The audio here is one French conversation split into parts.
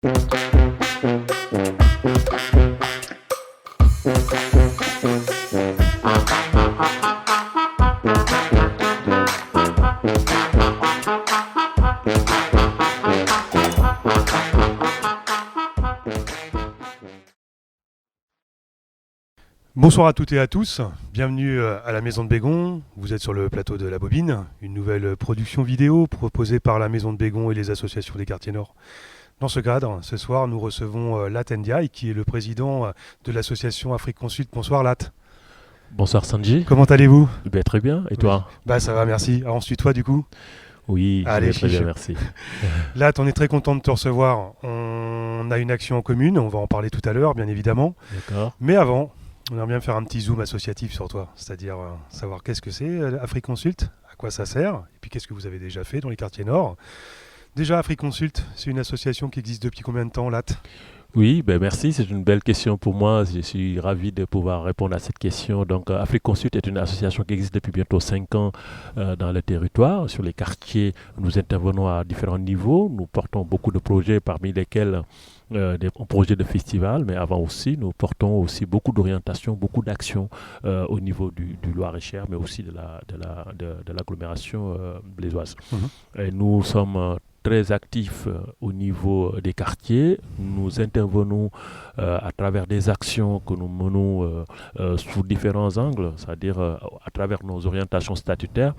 Bonsoir à toutes et à tous, bienvenue à la Maison de Bégon. Vous êtes sur le plateau de La Bobine, une nouvelle production vidéo proposée par la Maison de Bégon et les associations des quartiers nord. Dans ce cadre, ce soir, nous recevons Lat Ndiaye, qui est le président de l'association Afrique Consult. Bonsoir Lat. Bonsoir Sanji. Comment allez-vous? Très bien, et toi? Ça va, merci. Alors, on se tutoie du coup? Oui, allez, très bien, merci. Lat, on est très content de te recevoir. On a une action en commune, on va en parler tout à l'heure, bien évidemment. D'accord. Mais avant, on aimerait bien faire un petit zoom associatif sur toi, c'est-à-dire savoir qu'est-ce que c'est Afrique Consult, à quoi ça sert, et puis qu'est-ce que vous avez déjà fait dans les quartiers nord. Déjà, Afrique Consult, c'est une association qui existe depuis combien de temps, Lat? Oui, merci, c'est une belle question pour moi. Je suis ravi de pouvoir répondre à cette question. Donc, Afrique Consult est une association qui existe depuis bientôt 5 ans dans le territoire. Sur les quartiers, nous intervenons à différents niveaux. Nous portons beaucoup de projets, parmi lesquels des projets de festival, mais avant aussi, nous portons aussi beaucoup d'orientations, beaucoup d'actions au niveau du Loir-et-Cher, mais aussi de l'agglomération blésoise. Et nous sommes très actifs au niveau des quartiers. Nous intervenons à travers des actions que nous menons sous différents angles, c'est-à-dire à travers nos orientations statutaires.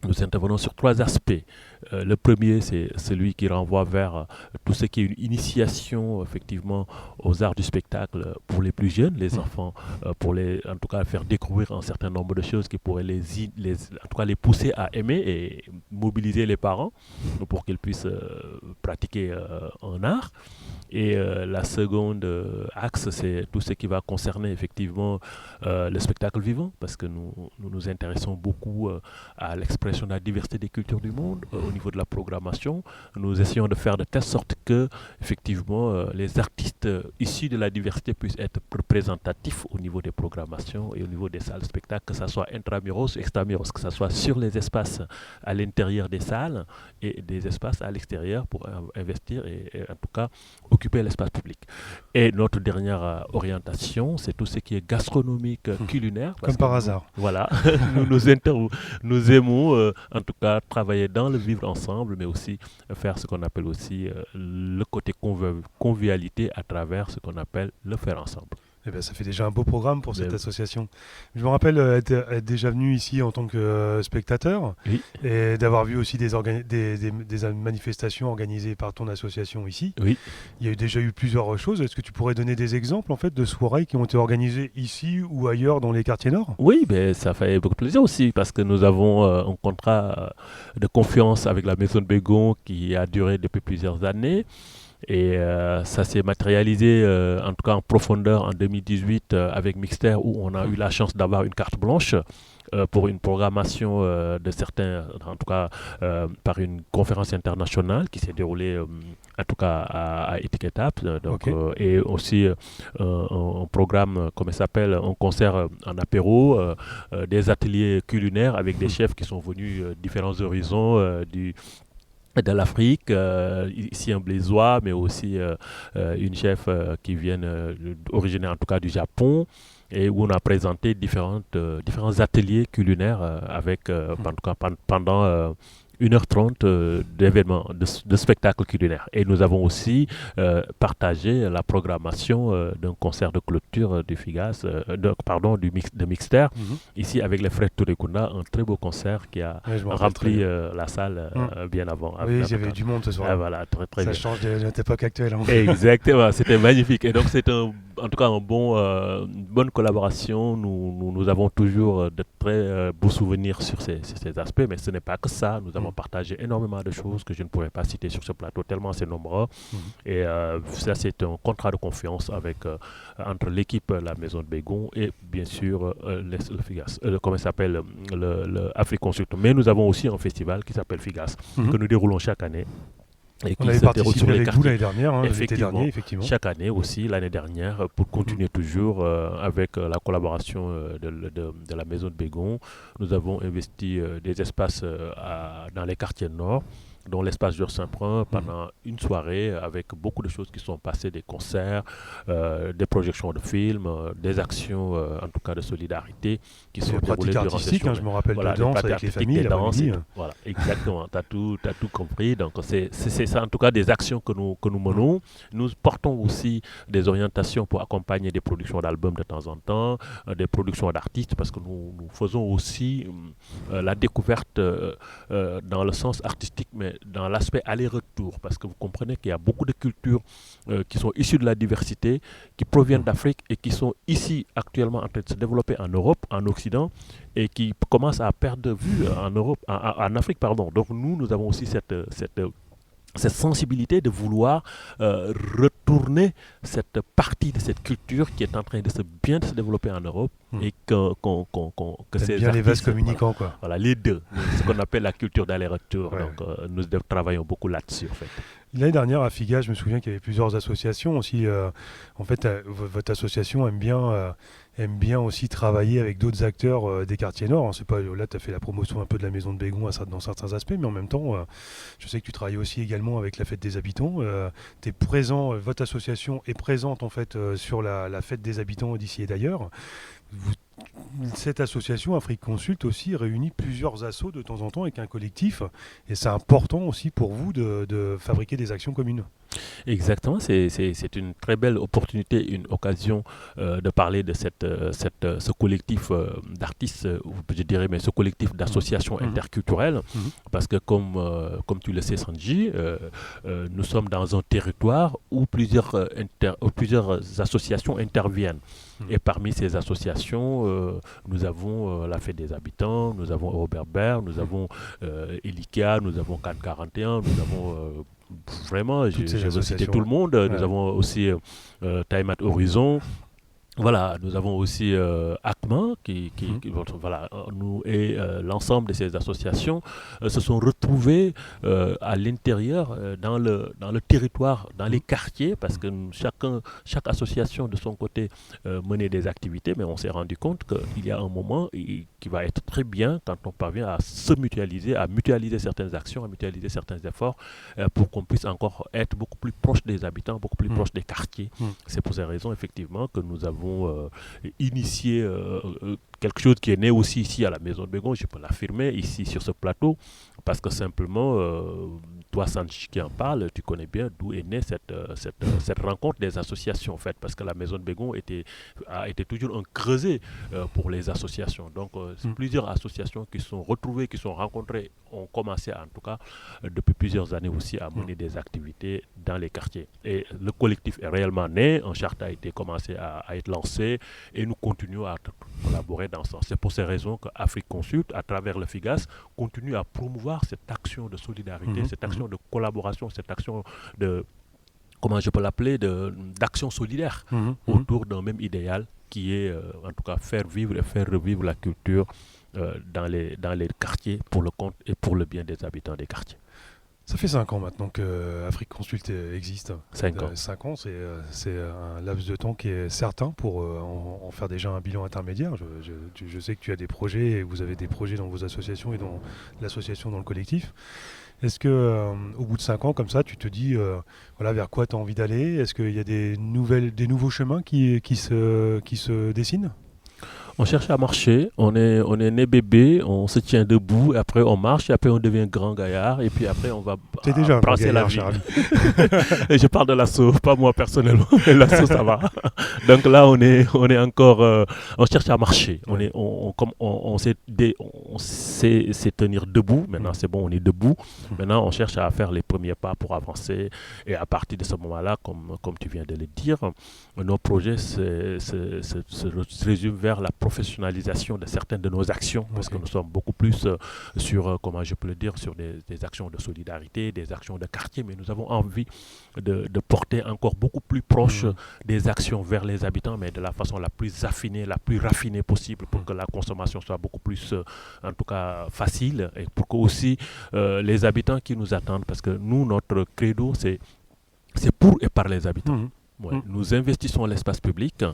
Nous intervenons sur 3 aspects. Le premier, c'est celui qui renvoie vers tout ce qui est une initiation, effectivement, aux arts du spectacle pour les plus jeunes, les enfants, pour en tout cas faire découvrir un certain nombre de choses qui pourraient en tout cas les pousser à aimer et mobiliser les parents pour qu'ils puissent pratiquer un art. Et la seconde axe, c'est tout ce qui va concerner effectivement le spectacle vivant, parce que nous intéressons beaucoup à l'expression de la diversité des cultures du monde au niveau de la programmation. Nous essayons de faire de telle sorte que effectivement les artistes issus de la diversité puissent être représentatifs au niveau des programmations et au niveau des salles de spectacle, que ce soit intramuros ou extramuros, que ce soit sur les espaces à l'intérieur des salles et des espaces à l'extérieur pour investir et en tout cas occuper l'espace public. Et notre dernière orientation, c'est tout ce qui est gastronomique, culinaire. Comme par hasard. Voilà, nous aimons en tout cas travailler dans le vivre ensemble, mais aussi faire ce qu'on appelle aussi le côté convivialité à travers ce qu'on appelle le faire ensemble. Eh bien, ça fait déjà un beau programme pour cette association. Je me rappelle être déjà venu ici en tant que spectateur, oui, et d'avoir vu aussi des manifestations organisées par ton association ici. Oui. Il y a déjà eu plusieurs choses. Est-ce que tu pourrais donner des exemples en fait, de soirées qui ont été organisées ici ou ailleurs dans les quartiers nord? Oui, ça fait beaucoup plaisir aussi parce que nous avons un contrat de confiance avec la Maison de Bégon qui a duré depuis plusieurs années. Et ça s'est matérialisé en tout cas en profondeur en 2018 avec Mixter, où on a eu la chance d'avoir une carte blanche pour une programmation de certains, en tout cas par une conférence internationale qui s'est déroulée en tout cas à Etiquetap, et aussi un programme, comme ça s'appelle, un concert en apéro, des ateliers culinaires avec des chefs qui sont venus différents horizons de l'Afrique, ici en Blésois, mais aussi une chef qui vient originaire en tout cas du Japon, et où on a présenté différents ateliers culinaires avec en tout cas pendant 1h30 d'événements, de spectacles culinaires. Et nous avons aussi partagé la programmation d'un concert de clôture du Figas, de Mixter, ici avec les frères Tourekunda, un très beau concert qui a rempli la salle bien avant. Oui, j'avais du monde ce soir. Voilà, très bien. Ça change de notre époque actuelle. Hein. Exactement, c'était magnifique. Et donc c'est en tout cas une bonne collaboration. Nous avons toujours de très beaux souvenirs sur ces aspects, mais ce n'est pas que ça. Nous avons partagé énormément de choses que je ne pourrais pas citer sur ce plateau, tellement c'est nombreux. Et ça, c'est un contrat de confiance entre l'équipe La Maison de Bégon et bien sûr le Figas, comment ça s'appelle, le Afrique Consult. Mais nous avons aussi un festival qui s'appelle Figas, que nous déroulons chaque année. Et on avait participé avec vous l'année dernière, l'été dernier, effectivement. Chaque année aussi, l'année dernière, pour continuer toujours avec la collaboration de la Maison de Bégon. Nous avons investi des espaces dans les quartiers nord. dans l'espace Georges Saint-Prin pendant une soirée avec beaucoup de choses qui sont passées, des concerts, des projections de films, des actions en tout cas de solidarité qui sont déroulées durant cette journée. Je me rappelle Voilà, de danse pratiques avec les artistiques, familles, des danses et l'après-midi. tout. Voilà, exactement, tu as tout compris. Donc c'est ça en tout cas des actions que nous menons. Nous portons aussi des orientations pour accompagner des productions d'albums de temps en temps, des productions d'artistes parce que nous faisons aussi la découverte dans le sens artistique, mais dans l'aspect aller-retour, parce que vous comprenez qu'il y a beaucoup de cultures qui sont issues de la diversité, qui proviennent d'Afrique et qui sont ici actuellement en train de se développer en Europe, en Occident, et qui commencent à perdre de vue en Europe, en Afrique, pardon. Donc nous avons aussi cette sensibilité de vouloir retourner cette partie de cette culture qui est en train de bien se développer en Europe et que ces bien les vases artistes, communicants, quoi. Voilà, les deux, ce qu'on appelle la culture d'aller-retour. Ouais. Donc nous travaillons beaucoup là-dessus en fait. L'année dernière à Figa, je me souviens qu'il y avait plusieurs associations aussi. En fait, votre association aime bien aussi travailler avec d'autres acteurs des quartiers nord. C'est pas là, tu as fait la promotion un peu de la maison de Bégon dans certains aspects, mais en même temps, je sais que tu travailles aussi également avec la fête des habitants. T'es présent, votre association est présente en fait sur la fête des habitants d'ici et d'ailleurs. Cette association Afrique Consult aussi réunit plusieurs assos de temps en temps avec un collectif, et c'est important aussi pour vous de fabriquer des actions communes. Exactement, c'est une très belle opportunité, une occasion de parler de ce collectif d'artistes, je dirais, mais ce collectif d'associations interculturelles, parce que comme tu le sais, Sanji, nous sommes dans un territoire où plusieurs associations interviennent. Et parmi ces associations, nous avons la Fête des Habitants, nous avons Robert Baird, nous avons Elika, nous avons CAN 41, nous avons vraiment, je veux citer tout le monde. Ouais. Nous avons aussi Taimat Horizon. Voilà, nous avons aussi ACMA, voilà, nous et l'ensemble de ces associations se sont retrouvés à l'intérieur, dans le territoire, dans les quartiers, parce que chaque association de son côté menait des activités, mais on s'est rendu compte qu'il y a un moment qui va être très bien quand on parvient à se mutualiser, à mutualiser certaines actions, à mutualiser certains efforts, pour qu'on puisse encore être beaucoup plus proche des habitants, beaucoup plus proche des quartiers. C'est pour ces raisons, effectivement, que nous avons initié quelque chose qui est né aussi ici à la Maison de Bégon, je peux l'affirmer, ici sur ce plateau, parce que simplement, toi Sanchi qui en parle, tu connais bien d'où est née cette rencontre des associations en fait, parce que la Maison de Bégon a été toujours un creuset pour les associations. Donc plusieurs associations qui sont retrouvées, qui sont rencontrées, ont commencé en tout cas depuis plusieurs années aussi à mener des activités dans les quartiers. Et le collectif est réellement né, un charte a été commencé à être lancé et nous continuons à collaborer dans ce sens. C'est pour ces raisons que Afrique Consult, à travers le FIGAS, continue à promouvoir cette action de solidarité, cette action de collaboration, cette action de, comment je peux l'appeler, d'action solidaire autour d'un même idéal qui est en tout cas faire vivre et faire revivre la culture dans les quartiers pour le compte et pour le bien des habitants des quartiers. Ça fait 5 ans maintenant que Afrique Consult existe. 5 ans. 5 ans, c'est un laps de temps qui est certain pour en faire déjà un bilan intermédiaire. Je sais que tu as des projets, et vous avez des projets dans vos associations et dans l'association, dans le collectif. Est-ce que au bout de 5 ans, comme ça, tu te dis voilà, vers quoi tu as envie d'aller? Est-ce qu'il y a des nouveaux chemins qui se dessinent? On cherche à marcher, on est né bébé, on se tient debout, et après on marche, et après on devient grand gaillard, et puis après on va brasser la vie. Et je parle de l'assaut, pas moi personnellement, mais l'assaut ça va. Donc là on est encore, on cherche à marcher, on sait tenir debout, maintenant c'est bon, on est debout, maintenant on cherche à faire les premiers pas pour avancer, et à partir de ce moment-là, comme tu viens de le dire, nos projets se résument vers la professionnalisation de certaines de nos actions, parce que nous sommes beaucoup plus sur, comment je peux le dire, sur des actions de solidarité, des actions de quartier, mais nous avons envie de porter encore beaucoup plus proche des actions vers les habitants, mais de la façon la plus affinée, la plus raffinée possible, pour que la consommation soit beaucoup plus, en tout cas, facile, et pour que aussi les habitants qui nous attendent, parce que nous, notre credo, c'est pour et par les habitants. Ouais. Nous investissons l'espace public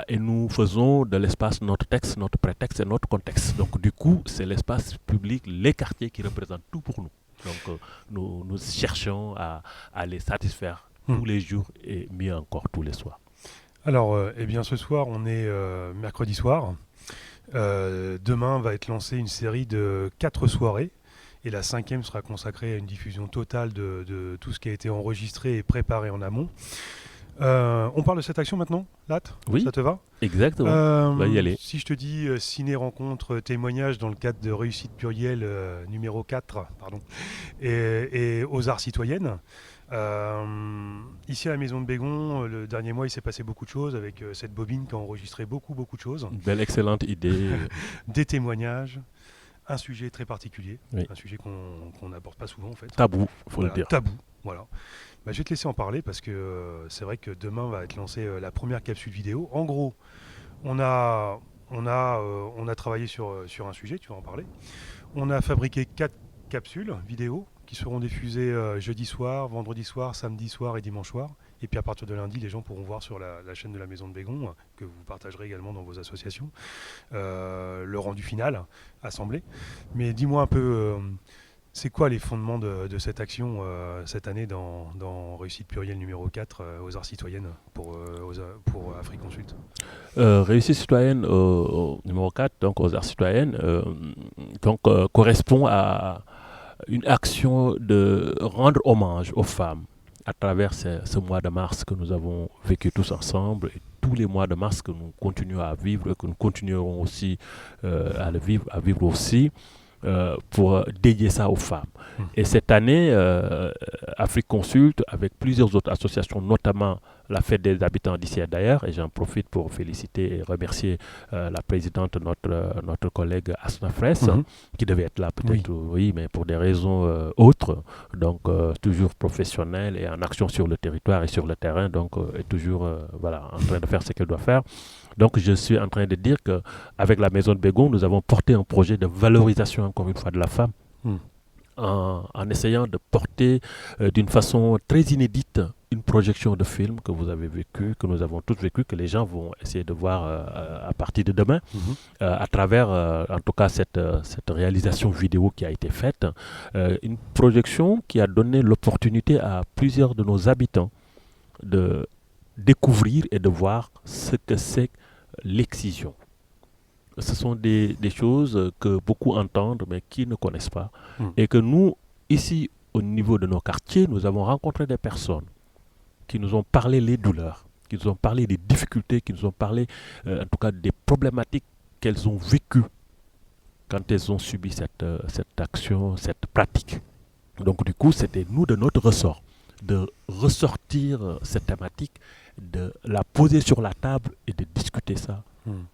et nous faisons de l'espace notre texte, notre prétexte et notre contexte. Donc du coup, c'est l'espace public, les quartiers qui représentent tout pour nous. Donc, nous cherchons à les satisfaire tous les jours et mieux encore tous les soirs. Alors, eh bien, ce soir, on est mercredi soir. Demain va être lancée une série de 4 soirées. Et la 5e sera consacrée à une diffusion totale de tout ce qui a été enregistré et préparé en amont. On parle de cette action maintenant, Lat? Oui, ça te va? exactement. On va y aller. Si je te dis ciné-rencontre témoignage dans le cadre de Réussite Plurielle numéro 4, pardon, et aux arts citoyennes, ici à la Maison de Bégon, le dernier mois il s'est passé beaucoup de choses avec cette bobine qui a enregistré beaucoup de choses. Une belle, excellente idée. Des témoignages, un sujet très particulier, Oui. un sujet qu'on n'aborde pas souvent en fait. Tabou, faut le dire. Tabou, voilà. Bah, je vais te laisser en parler parce que c'est vrai que demain va être lancée la première capsule vidéo. En gros, on a travaillé sur un sujet, tu vas en parler. On a fabriqué 4 capsules vidéo qui seront diffusées jeudi soir, vendredi soir, samedi soir et dimanche soir. Et puis à partir de lundi, les gens pourront voir sur la chaîne de la Maison de Bégon, que vous partagerez également dans vos associations, le rendu final, assemblé. Mais dis-moi un peu, c'est quoi les fondements de cette action cette année dans Réussite Plurielle numéro 4 aux arts citoyennes pour Afrique Consult? Réussite citoyenne numéro 4, donc aux arts citoyennes, correspond à une action de rendre hommage aux femmes à travers ce mois de mars que nous avons vécu tous ensemble et tous les mois de mars que nous continuons à vivre et que nous continuerons aussi à vivre aussi. Pour dédier ça aux femmes. Et cette année, Afrique Consult, avec plusieurs autres associations, notamment la Fête des habitants d'ici et d'ailleurs, et j'en profite pour féliciter et remercier la présidente, notre collègue Asna Fraisse, qui devait être là peut-être, oui, mais pour des raisons autres, donc toujours professionnelle et en action sur le territoire et sur le terrain, donc est toujours en train de faire ce qu'elle doit faire. Donc je suis en train de dire qu'avec la Maison de Bégon, nous avons porté un projet de valorisation, encore une fois, de la femme, en essayant de porter d'une façon très inédite une projection de film que vous avez vécu, que nous avons tous vécu, que les gens vont essayer de voir à partir de demain, à travers en tout cas cette réalisation vidéo qui a été faite, une projection qui a donné l'opportunité à plusieurs de nos habitants de découvrir et de voir ce que c'est l'excision. Ce sont des choses que beaucoup entendent mais qui ne connaissent pas. Et que nous, ici, au niveau de nos quartiers, nous avons rencontré des personnes qui nous ont parlé les douleurs, qui nous ont parlé des difficultés, qui nous ont parlé en tout cas des problématiques qu'elles ont vécues quand elles ont subi cette action, cette pratique. Donc du coup, c'était nous de notre ressort de ressortir cette thématique, de la poser sur la table et de discuter ça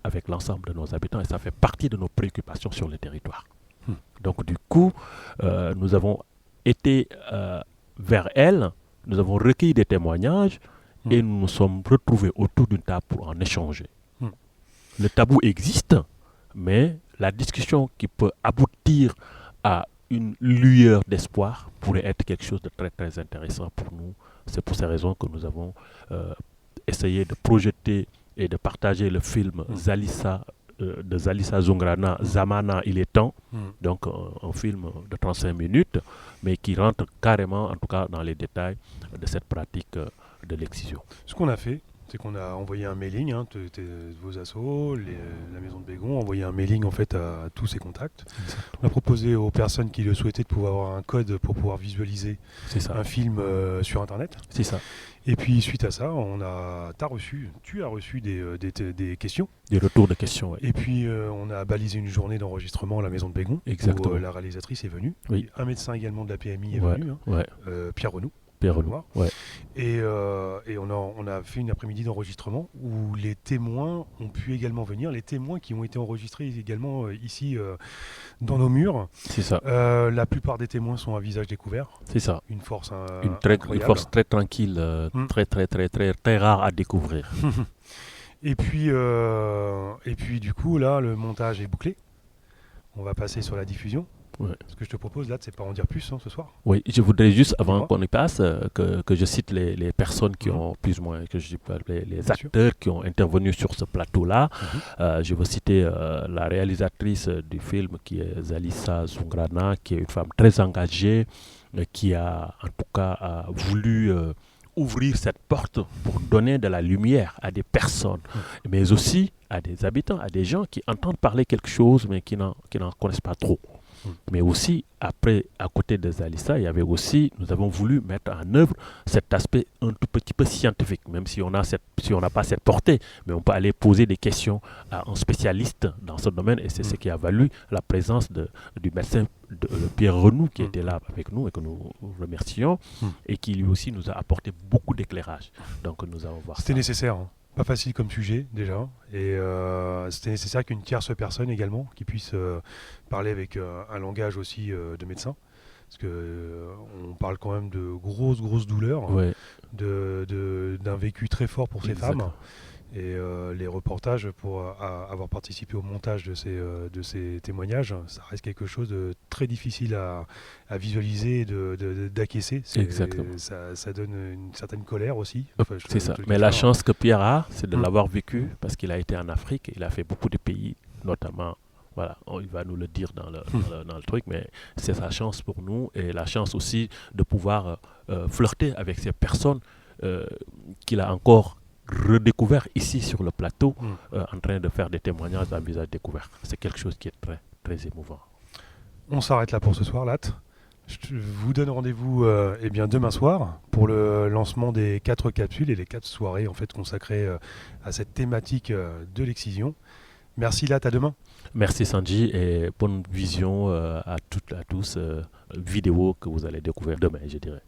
avec l'ensemble de nos habitants. Et ça fait partie de nos préoccupations sur le territoire. Donc du coup, nous avons été vers elle, nous avons recueilli des témoignages et nous nous sommes retrouvés autour d'une table pour en échanger. Le tabou existe, mais la discussion qui peut aboutir à une lueur d'espoir pourrait être quelque chose de très très intéressant pour nous. C'est pour ces raisons que nous avons essayé de projeter et de partager le film Zalissa de Zalissa Zungrana, Zamana, il est temps, donc un film de 35 minutes, mais qui rentre carrément, en tout cas dans les détails de cette pratique de l'excision. Ce qu'on a fait, c'est qu'on a envoyé un mailing, vos assos, la Maison de Bégon, envoyé un mailing en fait à tous ses contacts. On a proposé aux personnes qui le souhaitaient de pouvoir avoir un code pour pouvoir visualiser un film sur Internet. C'est ça. Et puis suite à ça, tu as reçu des questions. Des retours de questions, oui. Et puis on a balisé une journée d'enregistrement à la Maison de Bégon. Exactement. Où la réalisatrice est venue. Oui. Un médecin également de la PMI est venu, Pierre Renaud. Ouais. Et on a fait une après-midi d'enregistrement où les témoins ont pu également venir, les témoins qui ont été enregistrés également ici dans nos murs. C'est ça. La plupart des témoins sont à visage découvert. C'est ça. Une force une force très tranquille, très rare à découvrir. Et puis du coup là, le montage est bouclé. On va passer sur la diffusion. Ouais. Ce que je te propose là, c'est pas en dire plus ce soir. Oui, je voudrais juste, avant Dis-moi. qu'on y passe, que je cite les personnes qui Mhm. ont plus ou moins, que je dis pas, les Bien sûr. acteurs qui ont intervenu sur ce plateau-là. Mhm. Je veux citer la réalisatrice du film qui est Zalissa Zungrana, qui est une femme très engagée, qui a en tout cas voulu ouvrir cette porte pour donner de la lumière à des personnes, mais aussi à des habitants, à des gens qui entendent parler quelque chose, mais qui n'en connaissent pas trop. Mais aussi, après, à côté de Zalissa, il y avait aussi, nous avons voulu mettre en œuvre cet aspect un tout petit peu scientifique, même si on n'a pas cette portée, mais on peut aller poser des questions à un spécialiste dans ce domaine, et c'est ce qui a valu la présence du médecin Pierre Renoux, qui était là avec nous et que nous remercions, et qui lui aussi nous a apporté beaucoup d'éclairage. Donc nous allons voir ça. C'était nécessaire, hein. Pas facile comme sujet déjà, et c'était nécessaire qu'une tierce personne également qui puisse parler avec un langage aussi de médecin, parce que on parle quand même de grosses douleurs, Ouais, d'un vécu très fort pour ces exact. femmes. Et les reportages, pour avoir participé au montage de ces témoignages, ça reste quelque chose de très difficile à visualiser et d'acquiescer. Exactement. Ça donne une certaine colère aussi. Enfin, je C'est te ça. le Mais cache la pas. chance que Pierre a, c'est de Mm. l'avoir vécu parce qu'il a été en Afrique, il a fait beaucoup de pays, notamment, voilà, il va nous le dire dans le truc, mais c'est sa chance pour nous et la chance aussi de pouvoir flirter avec ces personnes qu'il a encore redécouvert ici sur le plateau, en train de faire des témoignages à visage découvert. C'est quelque chose qui est très, très émouvant. On s'arrête là pour ce soir, Lat. Je vous donne rendez-vous demain soir pour le lancement des 4 capsules et les 4 soirées en fait consacrées à cette thématique de l'excision. Merci Lat, à demain. Merci Sanji et bonne vision à toutes et à tous. Vidéo que vous allez découvrir demain, je dirais.